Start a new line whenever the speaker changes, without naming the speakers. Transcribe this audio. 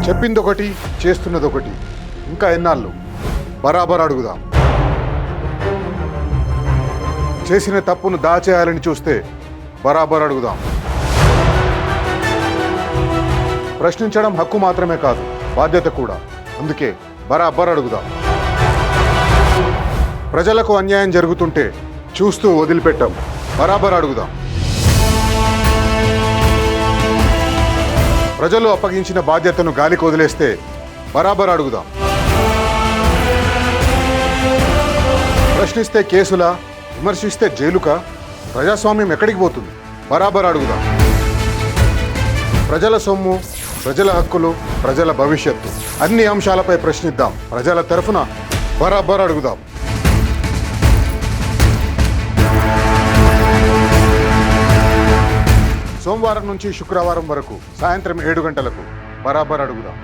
చెప్పిందొకటి చేస్తున్నదొకటి. ఇంకా ఎన్నాళ్ళు? బరాబర్ అడుగుదాం. చేసిన తప్పును దాచేయాలని చూస్తే బరాబర్ అడుగుదాం. ప్రశ్నించడం హక్కు మాత్రమే కాదు, బాధ్యత కూడా. అందుకే బరాబర్ అడుగుదాం. ప్రజలకు అన్యాయం జరుగుతుంటే చూస్తూ వదిలిపెట్టాం. బరాబర్ అడుగుదాం. ప్రజలు అప్పగించిన బాధ్యతను గాలికి వదిలేస్తే బరాబర్ అడుగుదాం. ప్రశ్నిస్తే కేసులా, విమర్శిస్తే జైలుకా? ప్రజాస్వామ్యం ఎక్కడికి పోతుంది? బరాబర్ అడుగుదాం. ప్రజల సొమ్ము, ప్రజల హక్కులు, ప్రజల భవిష్యత్తు అన్ని అంశాలపై ప్రశ్నిద్దాం. ప్రజల తరఫున బరాబర్ అడుగుదాం. సోమవారం నుంచి శుక్రవారం వరకు సాయంత్రం 7 గంటలకు బరాబర్ అడుగుదాం.